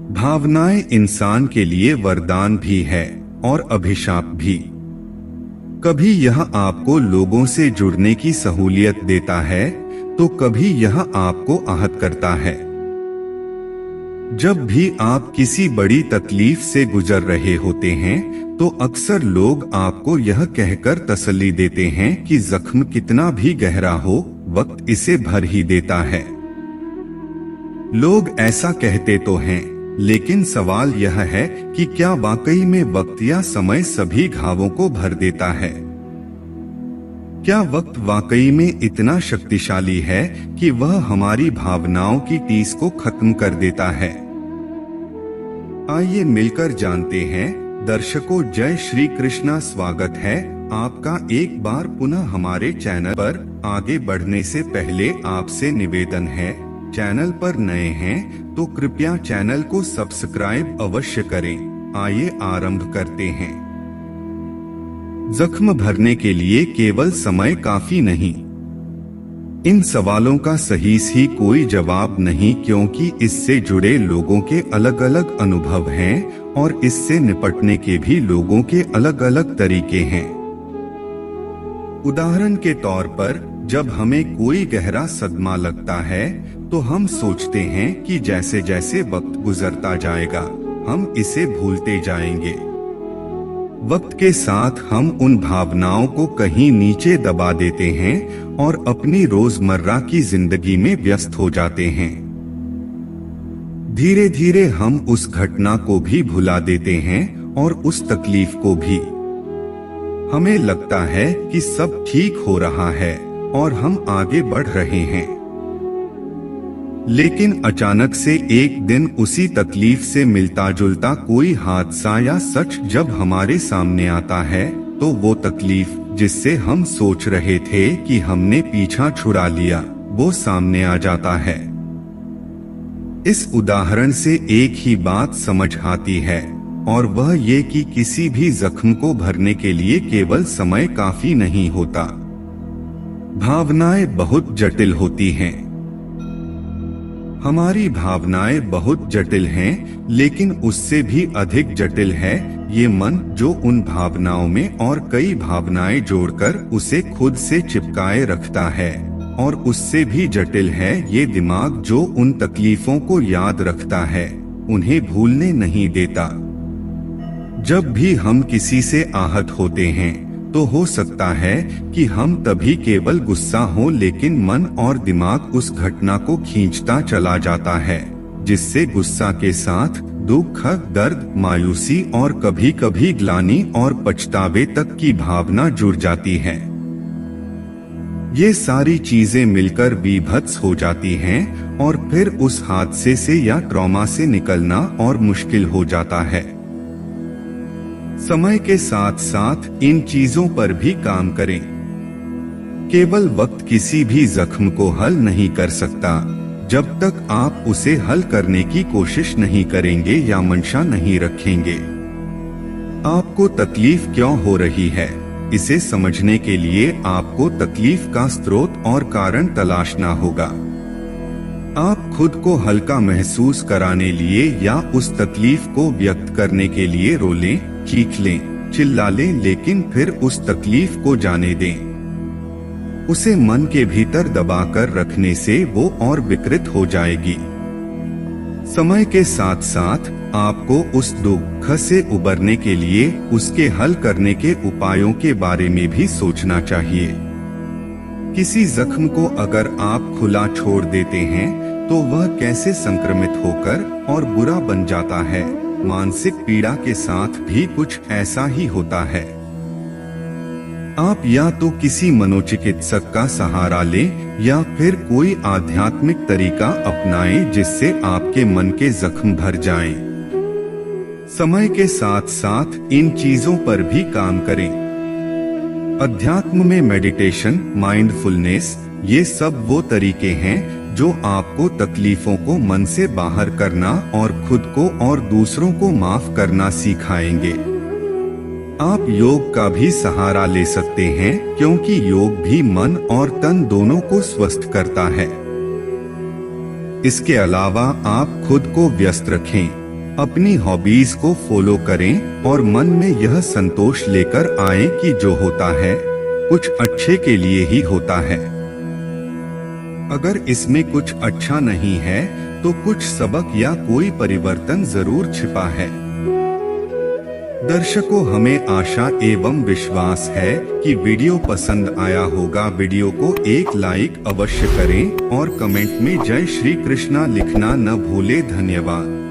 भावनाएं इंसान के लिए वरदान भी है और अभिशाप भी। कभी यह आपको लोगों से जुड़ने की सहूलियत देता है तो कभी यह आपको आहत करता है। जब भी आप किसी बड़ी तकलीफ से गुजर रहे होते हैं तो अक्सर लोग आपको यह कहकर तसल्ली देते हैं कि जख्म कितना भी गहरा हो, वक्त इसे भर ही देता है। लोग ऐसा कहते तो हैं, लेकिन सवाल यह है कि क्या वाकई में वक्त या समय सभी घावों को भर देता है? क्या वक्त वाकई में इतना शक्तिशाली है कि वह हमारी भावनाओं की टीस को खत्म कर देता है? आइए मिलकर जानते हैं। दर्शकों, जय श्री कृष्णा। स्वागत है आपका एक बार पुनः हमारे चैनल पर। आगे बढ़ने से पहले आपसे निवेदन है, चैनल पर नए हैं तो कृपया चैनल को सब्सक्राइब अवश्य करें। आइए आरंभ करते हैं। जख्म भरने के लिए केवल समय काफी नहीं। इन सवालों का सही कोई जवाब नहीं, क्योंकि इससे जुड़े लोगों के अलग अलग अनुभव हैं और इससे निपटने के भी लोगों के अलग अलग तरीके हैं। उदाहरण के तौर पर, जब हमें कोई गहरा सदमा लगता है तो हम सोचते हैं कि जैसे जैसे वक्त गुजरता जाएगा हम इसे भूलते जाएंगे। वक्त के साथ हम उन भावनाओं को कहीं नीचे दबा देते हैं और अपनी रोजमर्रा की जिंदगी में व्यस्त हो जाते हैं। धीरे धीरे हम उस घटना को भी भुला देते हैं और उस तकलीफ को भी। हमें लगता है कि सब ठीक हो रहा है और हम आगे बढ़ रहे हैं, लेकिन अचानक से एक दिन उसी तकलीफ से मिलता जुलता कोई हादसा या सच जब हमारे सामने आता है तो वो तकलीफ जिससे हम सोच रहे थे कि हमने पीछा छुड़ा लिया, वो सामने आ जाता है। इस उदाहरण से एक ही बात समझ आती है, और वह ये कि किसी भी जख्म को भरने के लिए केवल समय काफी नहीं होता। भावनाएं बहुत जटिल होती हैं। हमारी भावनाएं बहुत जटिल हैं, लेकिन उससे भी अधिक जटिल है ये मन, जो उन भावनाओं में और कई भावनाएं जोड़कर उसे खुद से चिपकाए रखता है। और उससे भी जटिल है ये दिमाग, जो उन तकलीफों को याद रखता है, उन्हें भूलने नहीं देता। जब भी हम किसी से आहत होते हैं तो हो सकता है कि हम तभी केवल गुस्सा हो, लेकिन मन और दिमाग उस घटना को खींचता चला जाता है, जिससे गुस्सा के साथ दुख, दर्द, मायूसी और कभी कभी ग्लानि और पछतावे तक की भावना जुड़ जाती है। ये सारी चीजें मिलकर बीभत्स हो जाती हैं और फिर उस हादसे से या ट्रॉमा से निकलना और मुश्किल हो जाता है। समय के साथ साथ इन चीजों पर भी काम करें। केवल वक्त किसी भी जख्म को हल नहीं कर सकता जब तक आप उसे हल करने की कोशिश नहीं करेंगे या मंशा नहीं रखेंगे। आपको तकलीफ क्यों हो रही है, इसे समझने के लिए आपको तकलीफ का स्रोत और कारण तलाशना होगा। आप खुद को हल्का महसूस कराने लिए या उस तकलीफ को व्यक्त करने के लिए रो लें, चीख लें, चिल्ला लें, लेकिन फिर उस तकलीफ को जाने दें। उसे मन के भीतर दबाकर रखने से वो और विकृत हो जाएगी। समय के साथ साथ आपको उस दुख से उबरने के लिए उसके हल करने के उपायों के बारे में भी सोचना चाहिए। किसी जख्म को अगर आप खुला छोड़ देते हैं तो वह कैसे संक्रमित होकर और बुरा बन जाता है। मानसिक पीड़ा के साथ भी कुछ ऐसा ही होता है। आप या तो किसी मनोचिकित्सक का सहारा लें या फिर कोई आध्यात्मिक तरीका अपनाएं जिससे आपके मन के जख्म भर जाएं। समय के साथ साथ इन चीजों पर भी काम करें। अध्यात्म में मेडिटेशन, माइंडफुलनेस, ये सब वो तरीके हैं जो आपको तकलीफों को मन से बाहर करना और खुद को और दूसरों को माफ करना सिखाएंगे। आप योग का भी सहारा ले सकते हैं, क्योंकि योग भी मन और तन दोनों को स्वस्थ करता है। इसके अलावा आप खुद को व्यस्त रखें, अपनी हॉबीज को फॉलो करें और मन में यह संतोष लेकर आए कि जो होता है कुछ अच्छे के लिए ही होता है। अगर इसमें कुछ अच्छा नहीं है तो कुछ सबक या कोई परिवर्तन जरूर छिपा है। दर्शकों, हमें आशा एवं विश्वास है कि वीडियो पसंद आया होगा। वीडियो को एक लाइक अवश्य करें और कमेंट में जय श्री कृष्णा लिखना न भूले। धन्यवाद।